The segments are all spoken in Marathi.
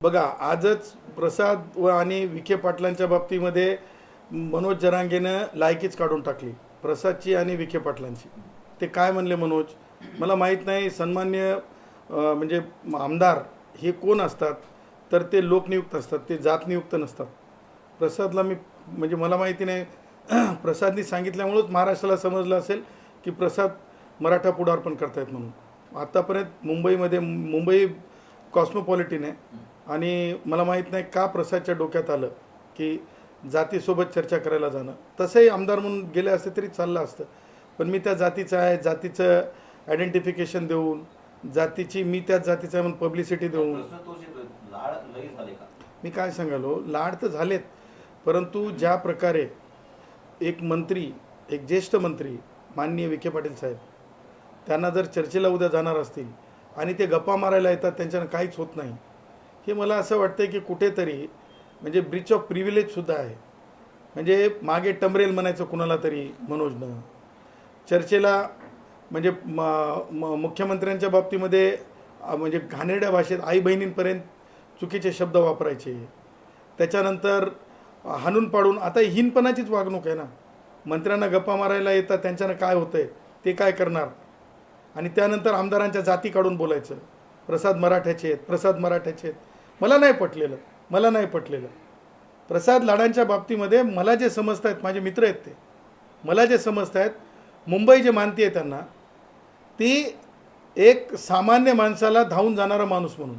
बघा, आजच प्रसाद व आणि विखे पाटलांच्या बाबतीमध्ये मनोज जरांगेनं लायकीच काढून टाकली, प्रसादची आणि विखे पाटलांची. ते काय म्हणले मनोज, मला माहीत नाही. सन्मान्य म्हणजे आमदार हे कोण असतात, तर ते लोकनियुक्त असतात, ते जातनियुक्त नसतात. प्रसादला मी म्हणजे मला माहिती नाही, प्रसादनी सांगितल्यामुळंच महाराष्ट्राला समजलं असेल की प्रसाद मराठा पुढारपण करतायत म्हणून. आत्तापर्यंत मुंबईमध्ये मुंबई कॉस्मोपॉलिटिन आहे आणि मला माहीत नाही का प्रसादच्या डोक्यात आलं की जातीसोबत चर्चा करायला जाणं. तसंही आमदार म्हणून गेले असते तरी चाललं असतं, पण मी त्या जातीचं आहे, जातीचं आयडेंटिफिकेशन देऊन, जातीची मी त्याच जातीचं आहे म्हणून पब्लिसिटी देऊन. मी काय सांगालो, लाड तर झालेत, परंतु ज्या प्रकारे एक मंत्री, एक ज्येष्ठ मंत्री माननीय विखे पाटील साहेब, त्यांना जर चर्चेला उद्या जाणार असतील आणि ते गप्पा मारायला येतात, त्यांच्यानं काहीच होत नाही, हे मला असं वाटतं की कुठेतरी म्हणजे ब्रीच ऑफ प्रिव्हिलेजसुद्धा आहे. म्हणजे मागे टमरेल म्हणायचं कुणाला तरी मनोजनं चर्चेला, म्हणजे मुख्यमंत्र्यांच्या बाबतीमध्ये म्हणजे घाणेरड्या भाषेत आई बहिणींपर्यंत चुकीचे शब्द वापरायचे. त्याच्यानंतर हाणून पाडून, आता हीनपणाचीच वागणूक आहे ना. मंत्र्यांना गप्पा मारायला येतात, त्यांच्यानं काय होतंय ते काय करणार, आणि त्यानंतर आमदारांच्या जाती काढून बोलायचं, प्रसाद मराठ्याचे आहेत, प्रसाद मराठ्याचे आहेत. मला नाही पटलेलं. प्रसाद लाडांच्या बाबतीमध्ये मला जे समजत आहेत, माझे मित्र आहेत ते, मला जे समजत आहेत, मुंबई जे मानती आहे त्यांना, ती एक सामान्य माणसाला धावून जाणारा माणूस म्हणून.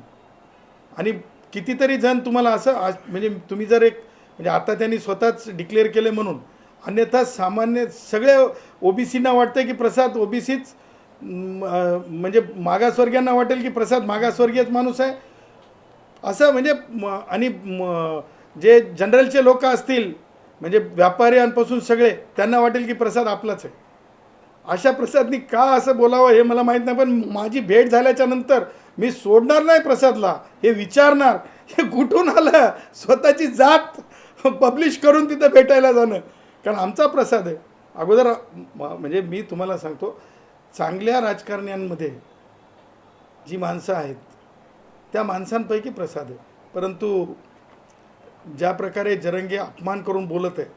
आणि कितीतरी जण तुम्हाला असं म्हणजे तुम्ही जर एक म्हणजे आता त्यांनी स्वतःच डिक्लेअर केले म्हणून, अन्यथा सामान्य सगळे ओबीसींना वाटतं की प्रसाद ओबीसीच, म्हणजे मागासवर्गीयांना वाटेल की प्रसाद मागासवर्गीयच माणूस आहे असं. म्हणजे आणि जे जनरलचे लोक असतील, म्हणजे व्यापाऱ्यांपासून सगळे, त्यांना वाटेल की प्रसाद आपलाच आहे. अशा प्रसादनी का असं बोलावं हे मला माहीत नाही, पण माझी भेट झाल्याच्या नंतर मी सोडणार नाही प्रसादला, हे विचारणार हे कुठून आलं, स्वतःची जात पब्लिश करून तिथं भेटायला जाणं, कारण आमचा प्रसाद आहे. अगोदर म्हणजे मी तुम्हाला सांगतो, चांगल्या राजकारण्यांमध्ये जी माणसं आहेत त्या माणसांपैकी प्रसाद आहे. परंतु ज्या प्रकारे जरंगे अपमान करून बोलत आहे,